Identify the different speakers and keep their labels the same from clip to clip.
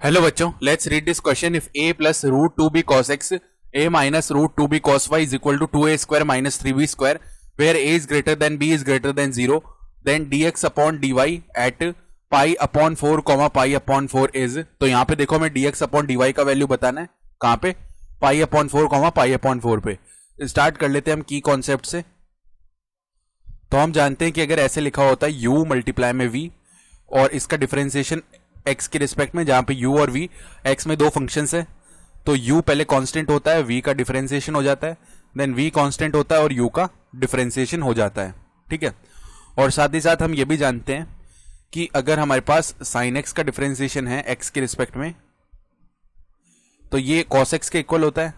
Speaker 1: Hello बच्चों, let's read this question. If a plus root two b cos x a minus root two b cos y is equal to 2a square minus 3b square where a is greater than b is greater than 0 then dx upon dy at pi upon 4 comma pi upon 4 is. तो यहाँ पे देखो हमें dx upon dy का value बताना है. कहाँ पे? Pi upon 4 comma pi upon 4 पे. स्टार्ट कर लेते हैं हम की कॉन्सेप्ट से. तो हम जानते हैं कि अगर ऐसे लिखा होता है u मल्टीप्लाई में v और इसका डिफरेंशिएशन x के रिस्पेक्ट में, जहां पे u और v x में दो फंक्शंस है, तो u पहले कांस्टेंट होता है, v का डिफरेंशिएशन हो जाता है, देन v कांस्टेंट होता है और u का डिफरेंशिएशन हो जाता है. ठीक है. और साथ ही साथ हम ये भी जानते हैं कि अगर हमारे पास sin x का डिफरेंशिएशन है x के रिस्पेक्ट में, तो ये cos x के इक्वल होता है,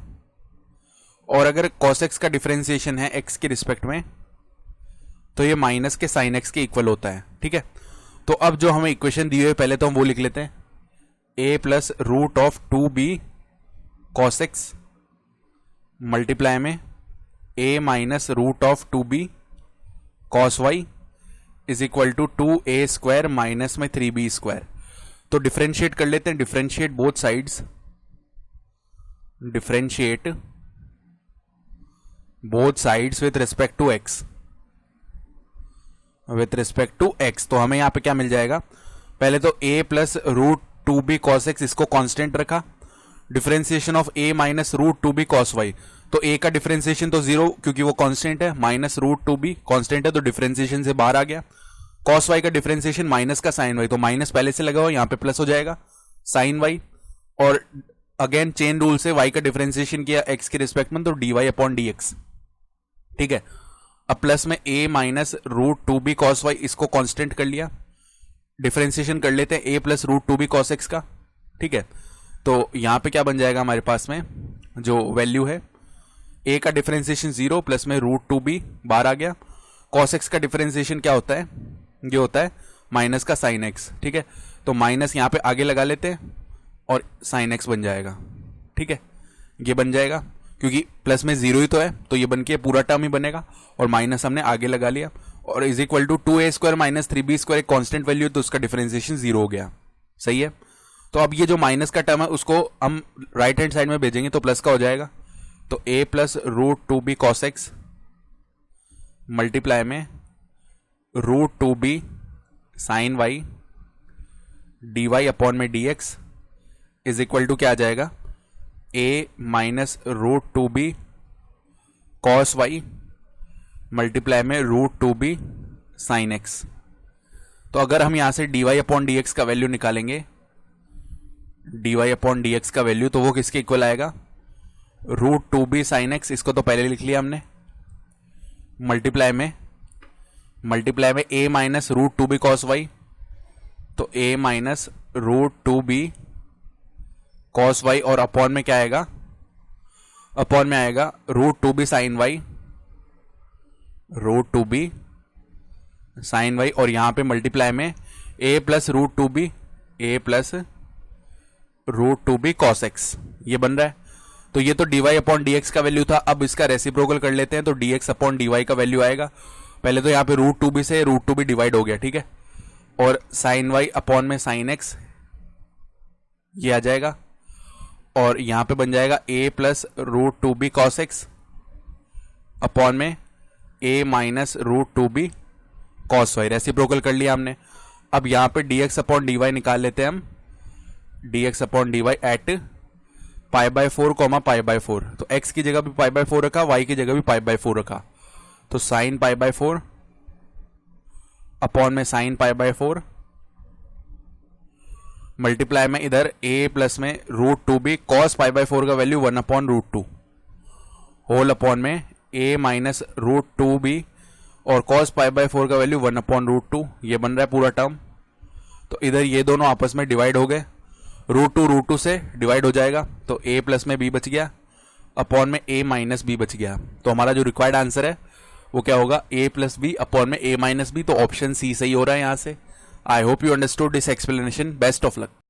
Speaker 1: और अगर cos x का डिफरेंशिएशन है x के रिस्पेक्ट में, तो ये माइनस के sin x के इक्वल होता है. ठीक है. तो अब जो हमें इक्वेशन दी हुई है पहले तो हम वो लिख लेते हैं. a plus root of 2b cos x multiply में a minus root of 2b cos y is equal to 2a square minus में 3b स्क्वायर. तो डिफरेंशिएट कर लेते हैं. Differentiate both sides. Differentiate both sides with respect to x. With respect to x. तो हमें यहां पे क्या मिल जाएगा? पहले तो a plus root two b cos x, इसको कांस्टेंट रखा. Differentiation of a minus root two b cos y. तो a का डिफरेंशिएशन तो 0 क्योंकि वो कांस्टेंट है, minus root two b constant है तो डिफरेंशिएशन से बाहर आ गया. कॉस वाई का डिफरेंशिएशन माइनस का साइन वाई, तो माइनस पहले से लगा हुआ, यहां पे प्लस हो जाएगा साइन वाई. और अगेन चेन रूल से y का डिफरेंशिएशन किया x के रिस्पेक्ट में, तो dy अपॉन dx. ठीक है. अब प्लस में a minus root two b cos y, इसको कांस्टेंट कर लिया. डिफरेंशिएशन कर लेते हैं a plus root two b cos x का. ठीक है. तो यहां पे क्या बन जाएगा हमारे पास में जो वैल्यू है, a का डिफरेंशिएशन 0 प्लस में रूट टू बी बाहर आ गया. कॉस एक्स का डिफरेंशिएशन क्या होता है? ये होता है माइनस का साइन एक्स. ठीक है. तो माइनस यहां पे आगे लगा लेते हैं और साइन एक्स बन जाएगा. ठीक है. ये बन जाएगा क्योंकि प्लस में 0 ही तो है, तो ये बन के पूरा टर्म ही बनेगा, और माइनस हमने आगे लगा लिया, और is equal to 2a square minus 3b square. एक कांस्टेंट वैल्यू है तो उसका डिफरेंशिएशन 0 हो गया. सही है. तो अब ये जो माइनस का टर्म है उसको हम राइट हैंड साइड में भेजेंगे तो प्लस का हो जाएगा. तो a plus root two b cos x multiply में root two b sine y d y upon में d x is equal to क्या आ जाएगा? a minus root two b cos y multiply में root two b sine x. तो अगर हम यहां से dy अपॉन डी एक्स का वैल्यू निकालेंगे, dy अपॉन डी एक्स का वैल्यू, तो वो किसके इक्वल आएगा? Root two b sine x. इसको तो पहले लिख लिया हमने. मल्टीप्लाई में a minus root two b cos y, तो a minus root two b cos y, और अपॉन में क्या आएगा? अपॉन में आएगा root two b sine y, root two b sine y, और यहां पे मल्टीप्लाई में a plus root two b, a plus root two b cos x. ये बन रहा है. तो ये तो dy अपॉन dx का वैल्यू था. अब इसका रेसिप्रोकल कर लेते हैं तो dx अपॉन dy का वैल्यू आएगा. पहले तो यहां पे रूट टू बी से रूट टू बी डिवाइड हो गया. ठीक है. और साइन वाई अपॉन में साइन एक्स ये आ जाएगा, और यहां पे बन जाएगा a plus root two b cos x upon में a minus root two b cos y. Reciprocal कर लिया हमने. अब यहां पे dx अपॉन dy निकाल लेते हैं हम. dx upon dy at pi by 4 comma pi by 4. तो x की जगह भी पाई बाय 4 रखा, y की जगह भी पाई बाय 4 रखा. तो साइन पाई बाय 4 अपॉन में साइन पाई बाय 4 मल्टीप्लाई में इधर a प्लस में root two b cos pi by 4 का value 1 upon root two whole upon में a minus root two b और कॉस पाई बाय 4 का वैल्यू 1 अपॉन रूट टू. ये बन रहा है पूरा टर्म. तो इधर ये दोनों आपस में डिवाइड हो गए. रूट टू से डिवाइड हो जाएगा, तो a प्लस में b बच गया अपॉन में a माइनस b बच गया. तो हमारा जो रिक्वायर्ड आंसर है वो क्या होगा? a प्लस बी अपॉन में a माइनस बी. तो ऑप्शन सी सही हो रहा है यहां से. I hope you understood this explanation. Best of luck.